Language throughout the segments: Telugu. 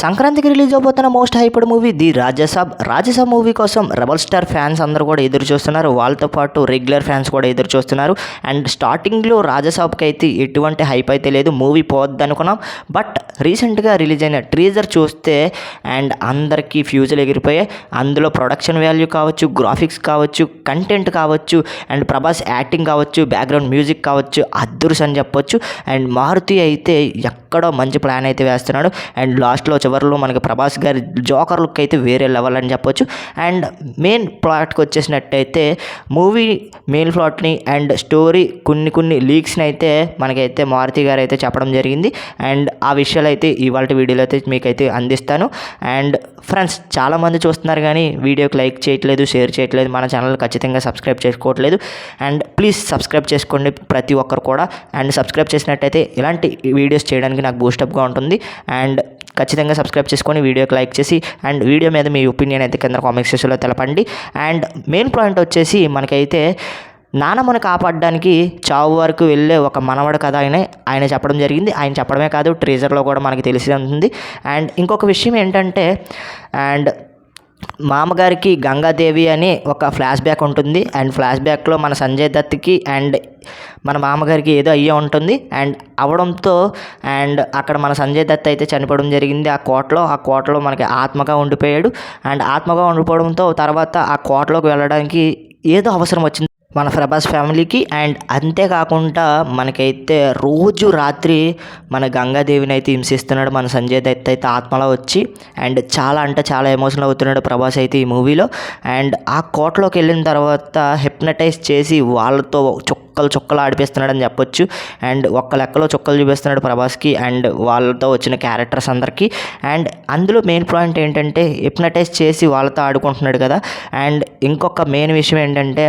సంక్రాంతికి రిలీజ్ అవబోతున్న most hyped movie the Rajasaab movie కోసం రెబల్ స్టార్ ఫ్యాన్స్ అందరూ కూడా ఎదురు చూస్తున్నారు. వాళ్ళతో పాటు రెగ్యులర్ ఫ్యాన్స్ కూడా ఎదురు చూస్తున్నారు. అండ్ స్టార్టింగ్లో రాజసాబ్కి అయితే ఎటువంటి హైప్ అయితే లేదు, మూవీ పోద్ది అనుకున్నాం. బట్ రీసెంట్గా రిలీజ్ అయిన ట్రీజర్ చూస్తే అండ్ అందరికీ ఫ్యూజులు ఎగిరిపోయాయి. అందులో ప్రొడక్షన్ వాల్యూ కావచ్చు, గ్రాఫిక్స్ కావచ్చు, కంటెంట్ కావచ్చు, అండ్ ప్రభాస్ యాక్టింగ్ కావచ్చు, బ్యాక్గ్రౌండ్ మ్యూజిక్ కావచ్చు, అద్దుర్స్ అని చెప్పొచ్చు. అండ్ మారుతి అయితే ఎక్కడో మంచి ప్లాన్ అయితే వేస్తున్నాడు. అండ్ లాస్ట్లో చివరిలో మనకి ప్రభాస్ గారి జోకర్ లుక్ అయితే వేరే లెవెల్ అని చెప్పొచ్చు. అండ్ మెయిన్ ప్లాట్కి వచ్చేసినట్టయితే మూవీ మెయిన్ ప్లాట్ని అండ్ స్టోరీ కొన్ని లీక్స్ని అయితే మనకైతే మారుతి గారు అయితే చెప్పడం జరిగింది. అండ్ ఆ విషయాలు అయితే ఇవాళ వీడియోలో అయితే మీకైతే అందిస్తాను. అండ్ ఫ్రెండ్స్, చాలామంది చూస్తున్నారు కానీ వీడియోకి లైక్ చేయట్లేదు, షేర్ చేయట్లేదు, మన ఛానల్ ఖచ్చితంగా సబ్స్క్రైబ్ చేసుకోవట్లేదు. అండ్ ప్లీజ్ సబ్స్క్రైబ్ చేసుకోండి ప్రతి ఒక్కరు కూడా. అండ్ సబ్స్క్రైబ్ చేసినట్టయితే ఇలాంటి వీడియోస్ చేయడానికి నాకు బూస్టప్గా ఉంటుంది. అండ్ ఖచ్చితంగా సబ్స్క్రైబ్ చేసుకొని వీడియోకి లైక్ చేసి అండ్ వీడియో మీద మీ ఒపీనియన్ అయితే కింద కామెంట్ సెక్షన్లో తెలపండి. అండ్ మెయిన్ పాయింట్ వచ్చేసి మనకైతే నానమ్మను కాపాడడానికి చావు వరకు వెళ్ళే ఒక మనవడు కథ ఆయన చెప్పడం జరిగింది. ఆయన చెప్పడమే కాదు, ట్రీజర్లో కూడా మనకి తెలిసి ఉంటుంది. అండ్ ఇంకొక విషయం ఏంటంటే, అండ్ మామగారికి గంగాదేవి అని ఒక ఫ్లాష్ బ్యాక్ ఉంటుంది. అండ్ ఫ్లాష్ బ్యాక్లో మన సంజయ్ దత్కి అండ్ మన మామగారికి ఏదో అయ్యే ఉంటుంది. అండ్ అవడంతో అండ్ అక్కడ మన సంజయ్ దత్ అయితే చనిపోవడం జరిగింది ఆ కోటలో మనకి ఆత్మగా ఉండిపోయాడు. అండ్ ఆత్మగా ఉండిపోవడంతో తర్వాత ఆ కోటలోకి వెళ్ళడానికి ఏదో అవసరం వచ్చింది మన ప్రభాస్ ఫ్యామిలీకి. అండ్ అంతేకాకుండా మనకైతే రోజు రాత్రి మన గంగాదేవిని అయితే హింసిస్తున్నాడు మన సంజయ్ దత్ అయితే ఆత్మలో వచ్చి. అండ్ చాలా అంటే చాలా ఎమోషనల్ అవుతున్నాడు ప్రభాస్ అయితే ఈ మూవీలో. అండ్ ఆ కోటలోకి వెళ్ళిన తర్వాత హిప్నటైజ్ చేసి వాళ్ళతో చుక్కలు ఆడిపిస్తున్నాడు అని చెప్పొచ్చు. అండ్ ఒక్క లెక్కలో చుక్కలు చూపిస్తున్నాడు ప్రభాస్కి అండ్ వాళ్ళతో వచ్చిన క్యారెక్టర్స్ అందరికీ. అండ్ అందులో మెయిన్ పాయింట్ ఏంటంటే హిప్నటైజ్ చేసి వాళ్ళతో ఆడుకుంటున్నాడు కదా. అండ్ ఇంకొక మెయిన్ విషయం ఏంటంటే,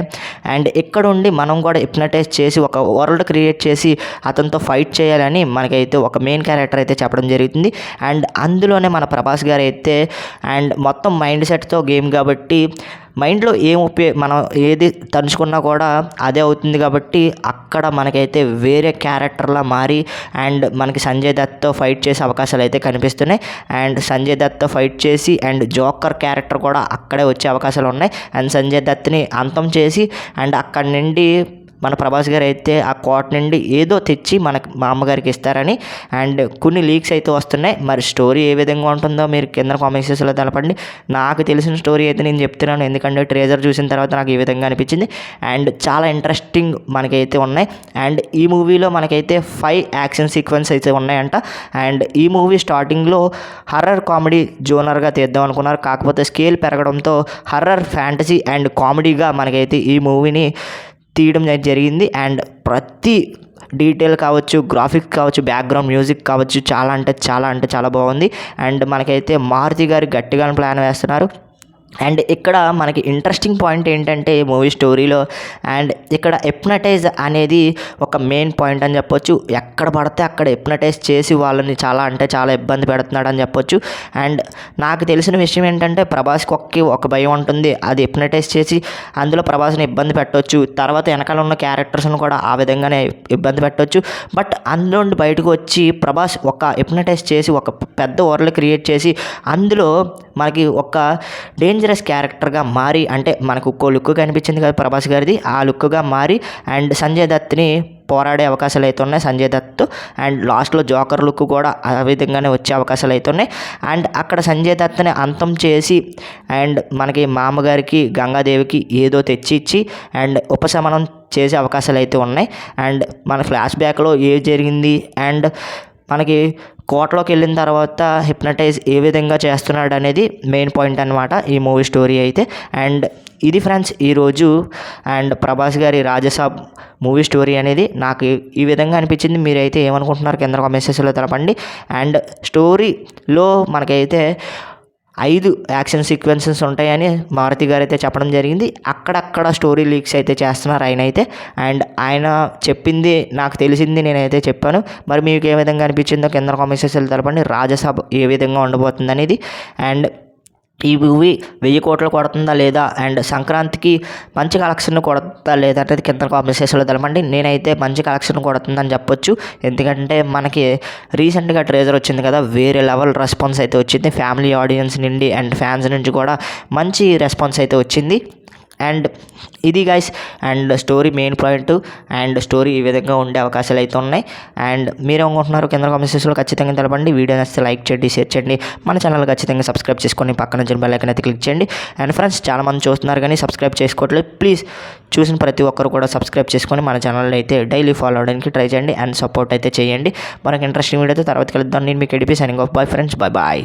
అండ్ ఇక్కడ ఉండి మనం కూడా హిప్నటైజ్ చేసి ఒక వరల్డ్ క్రియేట్ చేసి అతనితో ఫైట్ చేయాలని మనకైతే ఒక మెయిన్ క్యారెక్టర్ అయితే చెప్పడం జరుగుతుంది. అండ్ అందులోనే మన ప్రభాస్ గారు అయితే అండ్ మొత్తం మైండ్ సెట్తో గేమ్ కాబట్టి మైండ్లో మనం ఏది తలుచుకున్నా కూడా అదే అవుతుంది కాబట్టి అక్కడ మనకైతే వేరే క్యారెక్టర్లా మారి అండ్ మనకి సంజయ్ దత్తో ఫైట్ చేసే అవకాశాలు అయితే కనిపిస్తున్నాయి. అండ్ సంజయ్ దత్తో ఫైట్ చేసి అండ్ జోకర్ క్యారెక్టర్ కూడా అక్కడే వచ్చే అవకాశాలు ఉన్నాయి. అండ్ సంజయ్ దత్ని అంతం చేసి అండ్ అక్కడి నుండి మన ప్రభాస్ గారు అయితే ఆ కోట నుండి ఏదో తెచ్చి మనకు మా అమ్మగారికి ఇస్తారని అండ్ కొన్ని లీక్స్ అయితే వస్తున్నాయి. మరి స్టోరీ ఏ విధంగా ఉంటుందో మీరు కింద కామెంట్ సెక్షన్లో తెలపండి. నాకు తెలిసిన స్టోరీ అయితే నేను చెప్తున్నాను, ఎందుకంటే ట్రేజర్ చూసిన తర్వాత నాకు ఈ విధంగా అనిపించింది. అండ్ చాలా ఇంట్రెస్టింగ్ మనకైతే ఉన్నాయి. అండ్ ఈ మూవీలో మనకైతే 5 యాక్షన్ సీక్వెన్స్ అయితే ఉన్నాయంట. అండ్ ఈ మూవీ స్టార్టింగ్లో హర్రర్ కామెడీ జోనర్గా తీద్దాం అనుకున్నారు, కాకపోతే స్కేల్ పెరగడంతో హర్రర్, ఫ్యాంటసీ అండ్ కామెడీగా మనకైతే ఈ మూవీని తీయడం జరిగింది. అండ్ ప్రతి డీటెయిల్ కావచ్చు, గ్రాఫిక్స్ కావచ్చు, బ్యాక్గ్రౌండ్ మ్యూజిక్ కావచ్చు, చాలా బాగుంది. అండ్ మనకైతే మారుతి గారు గట్టిగా ప్లాన్ వేస్తున్నారు. అండ్ ఇక్కడ మనకి ఇంట్రెస్టింగ్ పాయింట్ ఏంటంటే మూవీ స్టోరీలో అండ్ ఇక్కడ హిప్నటైజ్ అనేది ఒక మెయిన్ పాయింట్ అని చెప్పొచ్చు. ఎక్కడ పడితే అక్కడ హిప్నటైజ్ చేసి వాళ్ళని చాలా ఇబ్బంది పెడుతున్నాడు అని చెప్పొచ్చు. అండ్ నాకు తెలిసిన విషయం ఏంటంటే ప్రభాస్కి ఒక భయం ఉంటుంది, అది హిప్నటైజ్ చేసి అందులో ప్రభాస్ని ఇబ్బంది పెట్టవచ్చు, తర్వాత వెనకాల ఉన్న క్యారెక్టర్స్ని కూడా ఆ విధంగానే ఇబ్బంది పెట్టవచ్చు. బట్ అందులో నుండి బయటకు వచ్చి ప్రభాస్ ఒక హిప్నటైజ్ చేసి ఒక పెద్ద వరల్డ్ క్రియేట్ చేసి అందులో మనకి ఒక డేంజరస్ క్యారెక్టర్గా మారి, అంటే మనకు ఒక్కో లుక్ కనిపించింది కదా ప్రభాస్ గారిది, ఆ లుక్గా మారి అండ్ సంజయ్ దత్ని పోరాడే అవకాశాలు అయితే ఉన్నాయి సంజయ్ దత్. అండ్ లాస్ట్లో జోకర్ లుక్ కూడా ఆ విధంగానే వచ్చే అవకాశాలు అయితే ఉన్నాయి. అండ్ అక్కడ సంజయ్ దత్ని అంతం చేసి అండ్ మనకి మామగారికి గంగాదేవికి ఏదో తెచ్చి ఇచ్చి అండ్ ఉపశమనం చేసే అవకాశాలు అయితే ఉన్నాయి. అండ్ మన ఫ్లాష్ బ్యాక్లో ఏం జరిగింది అండ్ మనకి కోటలోకి వెళ్ళిన తర్వాత హిప్నటైజ్ ఏ విధంగా చేస్తున్నాడు అనేది మెయిన్ పాయింట్ అనమాట ఈ మూవీ స్టోరీ అయితే. అండ్ ఇది ఫ్రెండ్స్ ఈరోజు అండ్ ప్రభాస్ గారి రాజసాబ్ మూవీ స్టోరీ అనేది నాకు ఈ విధంగా అనిపించింది. మీరైతే ఏమనుకుంటున్నారు కింద కామెంట్ సెక్షన్లో తెలపండి. అండ్ స్టోరీలో మనకైతే 5 యాక్షన్ సీక్వెన్సెస్ ఉంటాయని మారుతి గారు అయితే చెప్పడం జరిగింది. అక్కడక్కడ స్టోరీ లీక్స్ అయితే చేస్తున్నారు ఆయన అయితే. అండ్ ఆయన చెప్పింది నాకు తెలిసింది నేనైతే చెప్పాను. మరి మీకు ఏ విధంగా అనిపించిందో కింద కామెంట్ సెక్షన్లో తెలపండి. రాజసాబ్ ఏ విధంగా ఉండబోతుంది అనేది. అండ్ ఈ మూవీ 1000 కోట్లు కొడుతుందా లేదా అండ్ సంక్రాంతికి మంచి కలెక్షన్ కొడుతుందా లేదా అనేది కింద కామెంట్ సెక్షన్లో తెలపండి. నేనైతే మంచి కలెక్షన్ కొడుతుందని చెప్పొచ్చు. ఎందుకంటే మనకి రీసెంట్గా ట్రేజర్ వచ్చింది కదా, వేరే లెవెల్ రెస్పాన్స్ అయితే వచ్చింది ఫ్యామిలీ ఆడియన్స్ నుండి అండ్ ఫ్యాన్స్ నుంచి కూడా మంచి రెస్పాన్స్ అయితే వచ్చింది. అండ్ ఇది guys and story main point and story ఈ విధంగా ఉండే అవకాశాలు అయితే ఉన్నాయి. అండ్ మీరు ఏమనుకుంటున్నారు కింద కామెంట్ సెక్షన్లో ఖచ్చితంగా తెలపండి. వీడియో నచ్చితే లైక్ చేయండి, షేర్ చేయండి, మన ఛానల్ ఖచ్చితంగా సబ్స్క్రైబ్ చేసుకొని పక్కన నుంచి బెల్ ఐకాన్ అయితే క్లిక్ చేయండి. అండ్ ఫ్రెండ్స్ చాలామంది చూస్తున్నారు కానీ సబ్స్క్రైబ్ చేసుకోవట్లేదు. ప్లీజ్ చూసిన ప్రతి ఒక్కరు కూడా సబ్స్క్రైబ్ చేసుకొని మన ఛానల్ అయితే డైలీ ఫాలో అవడానికి ట్రై చేయండి అండ్ సపోర్ట్ అయితే చేయండి. మనకి ఇంట్రెస్టింగ్ వీడియోతో తర్వాత కలుద్దాం. నేను మీకు ఎడిపి signing off. Bye friends, bye bye.